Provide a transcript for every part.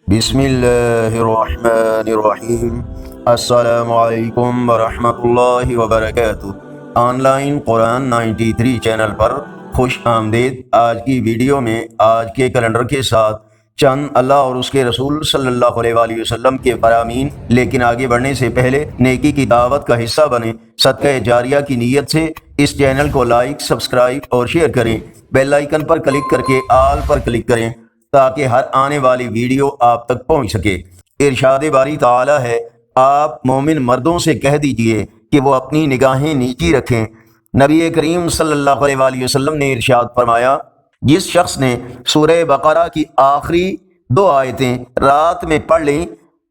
بسم اللہ الرحمن الرحیم۔ السلام علیکم ورحمۃ اللہ وبرکاتہ۔ آن لائن قرآن 93 چینل پر خوش آمدید۔ آج کی ویڈیو میں آج کے کیلنڈر کے ساتھ چند اللہ اور اس کے رسول صلی اللہ علیہ وآلہ وسلم کے فرامین، لیکن آگے بڑھنے سے پہلے نیکی کی دعوت کا حصہ بنیں۔ صدقہ جاریہ کی نیت سے اس چینل کو لائک، سبسکرائب اور شیئر کریں۔ بیل آئیکن پر کلک کر کے آل پر کلک کریں تاکہ ہر آنے والی ویڈیو آپ تک پہنچ سکے۔ ارشاد باری تعالی ہے، آپ مومن مردوں سے کہہ دیجئے کہ وہ اپنی نگاہیں نیچی رکھیں۔ نبی کریم صلی اللہ علیہ وآلہ وسلم نے ارشاد فرمایا، جس شخص نے سورہ بقرہ کی آخری 2 آیتیں رات میں پڑھ لیں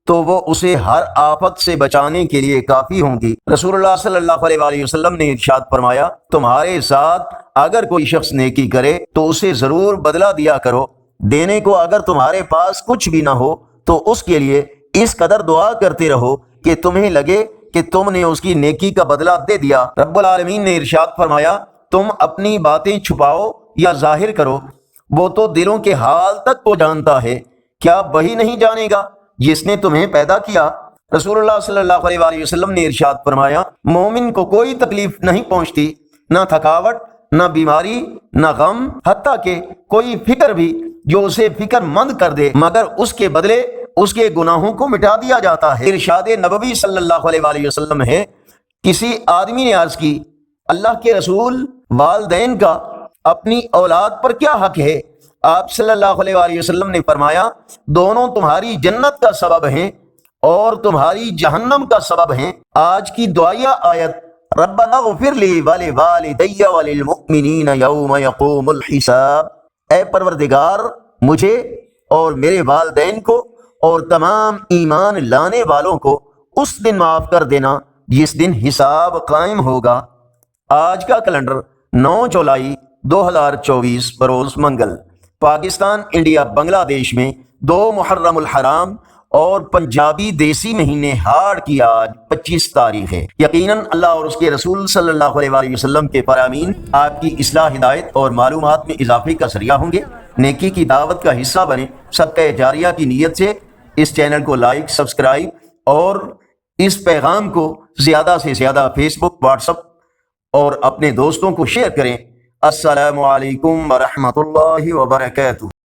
تو وہ اسے ہر آفت سے بچانے کے لیے کافی ہوں گی۔ رسول اللہ صلی اللہ علیہ وآلہ وسلم نے ارشاد فرمایا، تمہارے ساتھ اگر کوئی شخص نیکی کرے تو اسے ضرور بدلہ دیا کرو۔ دینے کو اگر تمہارے پاس کچھ بھی نہ ہو تو اس کے لیے اس قدر دعا کرتے رہو کہ تمہیں لگے کہ تم نے اس کی نیکی کا بدلہ دے دیا۔ رب العالمین نے ارشاد فرمایا، تم اپنی باتیں چھپاؤ یا ظاہر کرو، وہ تو دلوں کے حال تک کو جانتا ہے، کیا وہی نہیں جانے گا جس نے تمہیں پیدا کیا؟ رسول اللہ صلی اللہ علیہ وآلہ وسلم نے ارشاد فرمایا، مومن کو کوئی تکلیف نہیں پہنچتی، نہ تھکاوٹ، نہ بیماری، نہ غم، حتیٰ کہ کوئی فکر بھی جو اسے فکر مند کر دے، مگر اس کے بدلے اس کے گناہوں کو مٹا دیا جاتا ہے۔ ارشاد نبوی صلی اللہ علیہ وآلہ وسلم ہے، کسی آدمی نے عرض کی، اللہ کے رسول، والدین کا اپنی اولاد پر کیا حق ہے؟ آپ صلی اللہ علیہ وآلہ وسلم نے فرمایا، دونوں تمہاری جنت کا سبب ہیں اور تمہاری جہنم کا سبب ہیں۔ آج کی دعائیہ آیت، ربنا اغفر لی ولوالدی وللمؤمنین یوم یقوم الحساب، اے پروردگار، مجھے اور میرے والدین کو اور تمام ایمان لانے والوں کو اس دن معاف کر دینا جس دن حساب قائم ہوگا۔ آج کا کیلنڈر 9 جولائی 2024 بروز منگل۔ پاکستان، انڈیا، بنگلہ دیش میں 2 محرم الحرام اور پنجابی دیسی مہینے ہاڑ کی آج 25 تاریخ ہے۔ یقیناً اللہ اور اس کے رسول صلی اللہ علیہ وآلہ وسلم کے فرامین آپ کی اصلاح، ہدایت اور معلومات میں اضافے کا ذریعہ ہوں گے۔ نیکی کی دعوت کا حصہ بنیں۔ صدقہ جاریہ کی نیت سے اس چینل کو لائک، سبسکرائب اور اس پیغام کو زیادہ سے زیادہ فیس بک، واٹس ایپ اور اپنے دوستوں کو شیئر کریں۔ السلام علیکم ورحمۃ اللہ وبرکاتہ۔